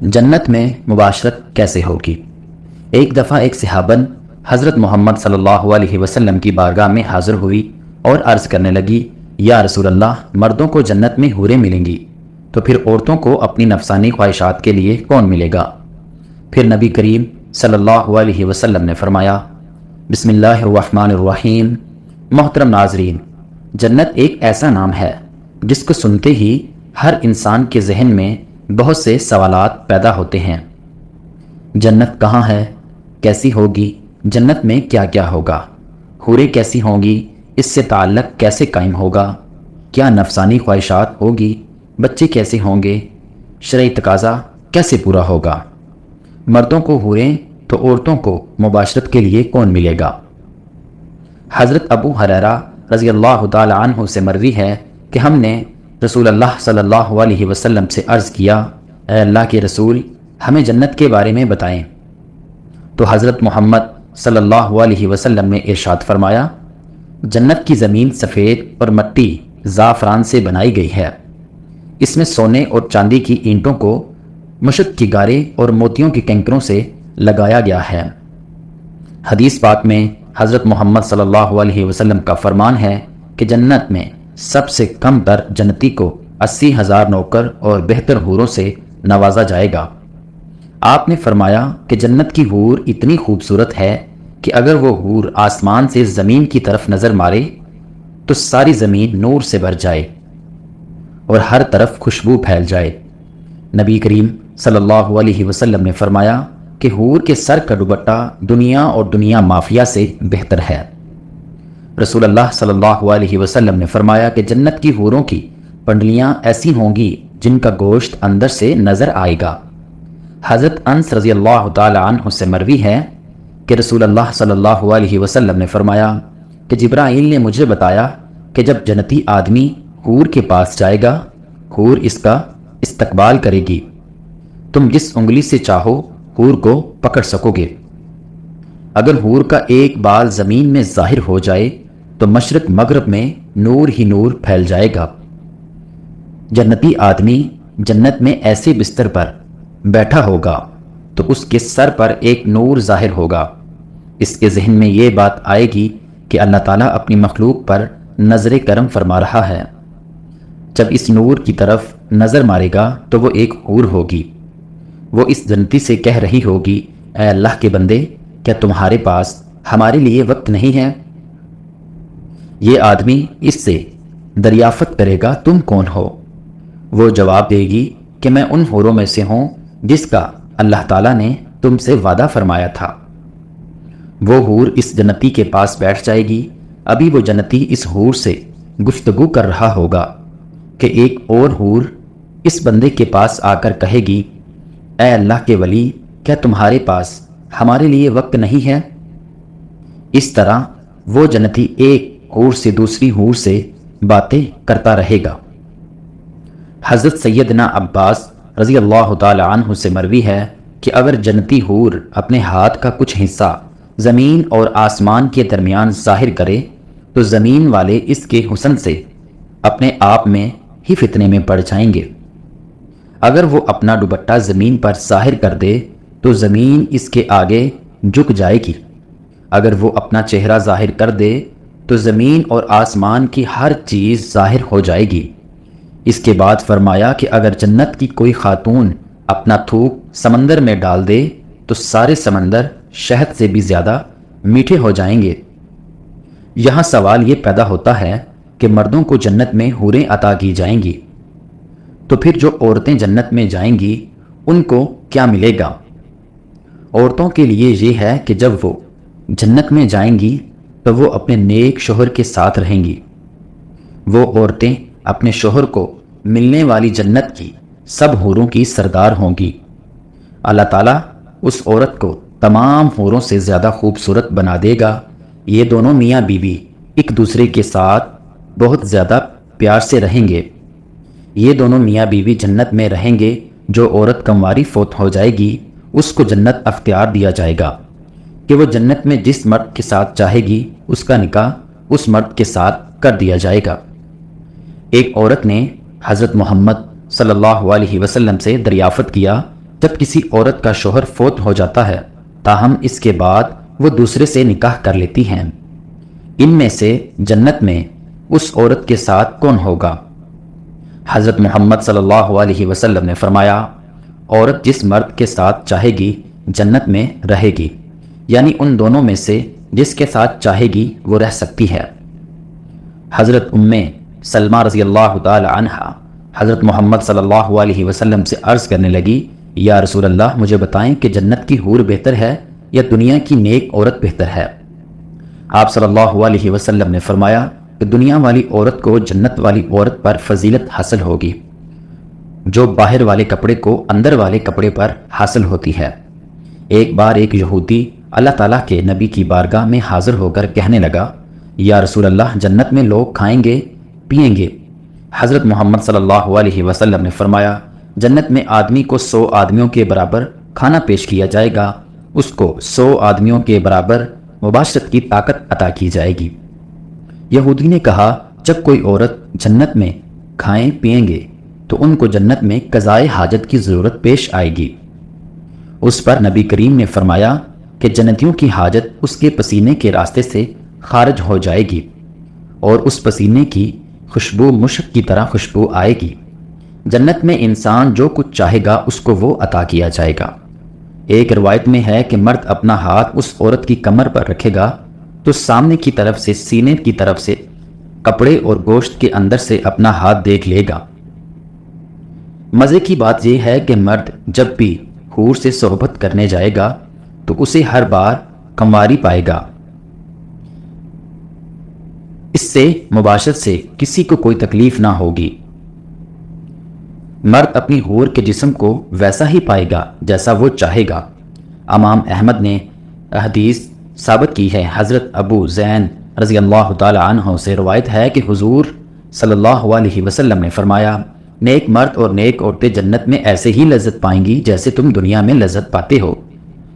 جنت میں مباشرت کیسے ہوگی؟ ایک دفعہ ایک صحابن حضرت محمد صلی اللہ علیہ وسلم کی بارگاہ میں حاضر ہوئی اور عرض کرنے لگی، یا رسول اللہ، مردوں کو جنت میں حوریں ملیں گی، تو پھر عورتوں کو اپنی نفسانی خواہشات کے لیے کون ملے گا؟ پھر نبی کریم صلی اللہ علیہ وسلم نے فرمایا، بسم اللہ الرحمن الرحیم۔ محترم ناظرین، جنت ایک ایسا نام ہے جس کو سنتے ہی ہر انسان کے ذہن میں بہت سے سوالات پیدا ہوتے ہیں۔ جنت کہاں ہے؟ کیسی ہوگی؟ جنت میں کیا کیا ہوگا؟ حوریں کیسی ہوں گی؟ اس سے تعلق کیسے قائم ہوگا؟ کیا نفسانی خواہشات ہوگی؟ بچے کیسے ہوں گے؟ شرعی تقاضا کیسے پورا ہوگا؟ مردوں کو حوریں تو عورتوں کو مباشرت کے لیے کون ملے گا؟ حضرت ابو ہریرہ رضی اللہ تعالی عنہ سے مروی ہے کہ ہم نے رسول اللہ صلی اللہ علیہ وسلم سے عرض کیا، اے اللہ کے رسول، ہمیں جنت کے بارے میں بتائیں۔ تو حضرت محمد صلی اللہ علیہ وسلم نے ارشاد فرمایا، جنت کی زمین سفید اور مٹی زعفران سے بنائی گئی ہے، اس میں سونے اور چاندی کی اینٹوں کو مشک کی گارے اور موتیوں کی کنکروں سے لگایا گیا ہے۔ حدیث پاک میں حضرت محمد صلی اللہ علیہ وسلم کا فرمان ہے کہ جنت میں سب سے کم تر جنتی کو 80,000 نوکر اور بہتر حوروں سے نوازا جائے گا۔ آپ نے فرمایا کہ جنت کی حور اتنی خوبصورت ہے کہ اگر وہ حور آسمان سے زمین کی طرف نظر مارے تو ساری زمین نور سے بھر جائے اور ہر طرف خوشبو پھیل جائے۔ نبی کریم صلی اللہ علیہ وسلم نے فرمایا کہ حور کے سر کا دوپٹہ دنیا اور دنیا مافیا سے بہتر ہے۔ رسول اللہ صلی اللہ علیہ وسلم نے فرمایا کہ جنت کی حوروں کی پنڈلیاں ایسی ہوں گی جن کا گوشت اندر سے نظر آئے گا۔ حضرت انس رضی اللہ تعالی عنہ سے مروی ہے کہ رسول اللہ صلی اللہ علیہ وسلم نے فرمایا کہ جبرائیل نے مجھے بتایا کہ جب جنتی آدمی حور کے پاس جائے گا، حور اس کا استقبال کرے گی، تم جس انگلی سے چاہو حور کو پکڑ سکو گے۔ اگر حور کا ایک بال زمین میں ظاہر ہو جائے تو مشرق مغرب میں نور ہی نور پھیل جائے گا۔ جنتی آدمی جنت میں ایسے بستر پر بیٹھا ہوگا تو اس کے سر پر ایک نور ظاہر ہوگا۔ اس کے ذہن میں یہ بات آئے گی کہ اللہ تعالیٰ اپنی مخلوق پر نظر کرم فرما رہا ہے۔ جب اس نور کی طرف نظر مارے گا تو وہ ایک حور ہوگی۔ وہ اس جنتی سے کہہ رہی ہوگی، اے اللہ کے بندے، کیا تمہارے پاس ہمارے لیے وقت نہیں ہے؟ یہ آدمی اس سے دریافت کرے گا، تم کون ہو؟ وہ جواب دے گی کہ میں ان حوروں میں سے ہوں جس کا اللہ تعالیٰ نے تم سے وعدہ فرمایا تھا۔ وہ حور اس جنتی کے پاس بیٹھ جائے گی۔ ابھی وہ جنتی اس حور سے گفتگو کر رہا ہوگا کہ ایک اور حور اس بندے کے پاس آ کر کہے گی، اے اللہ کے ولی، کیا تمہارے پاس ہمارے لیے وقت نہیں ہے؟ اس طرح وہ جنتی ایک حور سے دوسری حور سے باتیں کرتا رہے گا۔ حضرت سیدنا عباس رضی اللہ تعالی عنہ سے مروی ہے کہ اگر جنتی حور اپنے ہاتھ کا کچھ حصہ زمین اور آسمان کے درمیان ظاہر کرے تو زمین والے اس کے حسن سے اپنے آپ میں ہی فتنے میں پڑ جائیں گے۔ اگر وہ اپنا دوپٹہ زمین پر ظاہر کر دے تو زمین اس کے آگے جھک جائے گی۔ اگر وہ اپنا چہرہ ظاہر کر دے تو زمین اور آسمان کی ہر چیز ظاہر ہو جائے گی۔ اس کے بعد فرمایا کہ اگر جنت کی کوئی خاتون اپنا تھوک سمندر میں ڈال دے تو سارے سمندر شہد سے بھی زیادہ میٹھے ہو جائیں گے۔ یہاں سوال یہ پیدا ہوتا ہے کہ مردوں کو جنت میں حوریں عطا کی جائیں گی، تو پھر جو عورتیں جنت میں جائیں گی ان کو کیا ملے گا؟ عورتوں کے لیے یہ ہے کہ جب وہ جنت میں جائیں گی تو وہ اپنے نیک شوہر کے ساتھ رہیں گی۔ وہ عورتیں اپنے شوہر کو ملنے والی جنت کی سب حوروں کی سردار ہوں گی۔ اللہ تعالیٰ اس عورت کو تمام حوروں سے زیادہ خوبصورت بنا دے گا۔ یہ دونوں میاں بیوی ایک دوسرے کے ساتھ بہت زیادہ پیار سے رہیں گے۔ یہ دونوں میاں بیوی جنت میں رہیں گے۔ جو عورت کنواری فوت ہو جائے گی اس کو جنت اختیار دیا جائے گا کہ وہ جنت میں جس مرد کے ساتھ چاہے گی اس کا نکاح اس مرد کے ساتھ کر دیا جائے گا۔ ایک عورت نے حضرت محمد صلی اللہ علیہ وسلم سے دریافت کیا جب کسی عورت کا شوہر فوت ہو جاتا ہے تاہم اس کے بعد وہ دوسرے سے نکاح کر لیتی ہیں، ان میں سے جنت میں اس عورت کے ساتھ کون ہوگا؟ حضرت محمد صلی اللہ علیہ وسلم نے فرمایا، عورت جس مرد کے ساتھ چاہے گی جنت میں رہے گی، یعنی ان دونوں میں سے جس کے ساتھ چاہے گی وہ رہ سکتی ہے۔ حضرت سلمہ رضی اللہ تعالی عنہ حضرت محمد صلی اللہ علیہ وسلم سے عرض کرنے لگی، یا رسول اللہ مجھے بتائیں کہ جنت کی حور بہتر ہے یا دنیا کی نیک عورت بہتر ہے؟ آپ صلی اللہ علیہ وسلم نے فرمایا کہ دنیا والی عورت کو جنت والی عورت پر فضیلت حاصل ہوگی جو باہر والے کپڑے کو اندر والے کپڑے پر حاصل ہوتی ہے۔ ایک بار ایک یہودی اللہ تعالیٰ کے نبی کی بارگاہ میں حاضر ہو کر کہنے لگا، یا رسول اللہ جنت میں لوگ کھائیں گے پیئیں گے؟ حضرت محمد صلی اللہ علیہ وسلم نے فرمایا، جنت میں آدمی کو 100 آدمیوں کے برابر کھانا پیش کیا جائے گا، اس کو 100 آدمیوں کے برابر مباشرت کی طاقت عطا کی جائے گی۔ یہودی نے کہا، جب کوئی عورت جنت میں کھائیں پیئیں گے تو ان کو جنت میں قضائے حاجت کی ضرورت پیش آئے گی۔ اس پر نبی کریم نے فرمایا کہ جنتیوں کی حاجت اس کے پسینے کے راستے سے خارج ہو جائے گی اور اس پسینے کی خوشبو مشک کی طرح خوشبو آئے گی۔ جنت میں انسان جو کچھ چاہے گا اس کو وہ عطا کیا جائے گا۔ ایک روایت میں ہے کہ مرد اپنا ہاتھ اس عورت کی کمر پر رکھے گا تو سامنے کی طرف سے سینے کی طرف سے کپڑے اور گوشت کے اندر سے اپنا ہاتھ دیکھ لے گا۔ مزے کی بات یہ ہے کہ مرد جب بھی حور سے صحبت کرنے جائے گا تو اسے ہر بار کنواری پائے گا، اس سے مباشرت سے کسی کو کوئی تکلیف نہ ہوگی۔ مرد اپنی حور کے جسم کو ویسا ہی پائے گا جیسا وہ چاہے گا۔ امام احمد نے حدیث ثابت کی ہے، حضرت ابو زین رضی اللہ تعالی عنہ سے روایت ہے کہ حضور صلی اللہ علیہ وسلم نے فرمایا، نیک مرد اور نیک عورتیں جنت میں ایسے ہی لذت پائیں گی جیسے تم دنیا میں لذت پاتے ہو۔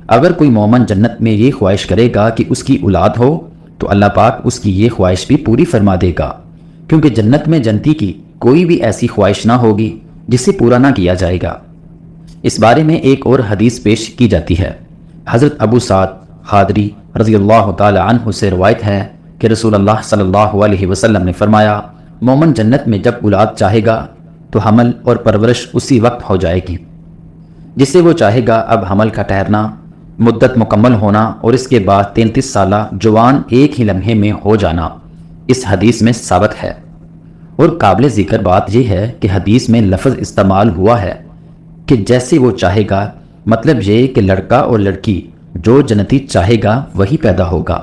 اگر کوئی مومن جنت میں یہ خواہش کرے گا کہ اس کی اولاد ہو تو اللہ پاک اس کی یہ خواہش بھی پوری فرما دے گا، کیونکہ جنت میں جنتی کی کوئی بھی ایسی خواہش نہ ہوگی جسے پورا نہ کیا جائے گا۔ اس بارے میں ایک اور حدیث پیش کی جاتی ہے۔ حضرت ابو سعد خادری رضی اللہ تعالی عنہ سے روایت ہے کہ رسول اللہ صلی اللہ علیہ وسلم نے فرمایا، مومن جنت میں جب اولاد چاہے گا تو حمل اور پرورش اسی وقت ہو جائے گی، جسے وہ چاہے گا اب حمل کا ٹھہرنا، مدت مکمل ہونا اور اس کے بعد 33 سالہ جوان ایک ہی لمحے میں ہو جانا اس حدیث میں ثابت ہے۔ اور قابل ذکر بات یہ ہے کہ حدیث میں لفظ استعمال ہوا ہے کہ جیسے وہ چاہے گا، مطلب یہ کہ لڑکا اور لڑکی جو جنتی چاہے گا وہی پیدا ہوگا۔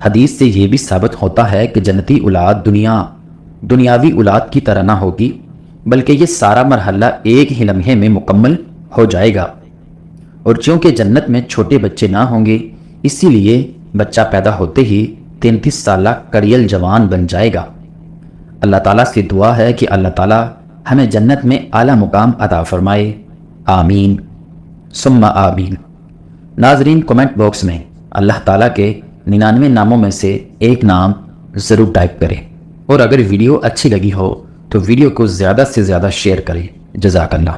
حدیث سے یہ بھی ثابت ہوتا ہے کہ جنتی اولاد دنیاوی اولاد کی طرح نہ ہوگی، بلکہ یہ سارا مرحلہ ایک ہی لمحے میں مکمل ہو جائے گا۔ اور چونکہ جنت میں چھوٹے بچے نہ ہوں گے، اسی لیے بچہ پیدا ہوتے ہی 33 سالہ کڑیل جوان بن جائے گا۔ اللہ تعالیٰ سے دعا ہے کہ اللہ تعالیٰ ہمیں جنت میں اعلیٰ مقام عطا فرمائے، آمین ثم آمین۔ ناظرین کمنٹ باکس میں اللہ تعالیٰ کے 99 ناموں میں سے ایک نام ضرور ٹائپ کریں، اور اگر ویڈیو اچھی لگی ہو تو ویڈیو کو زیادہ سے زیادہ شیئر کریں۔ جزاک اللہ۔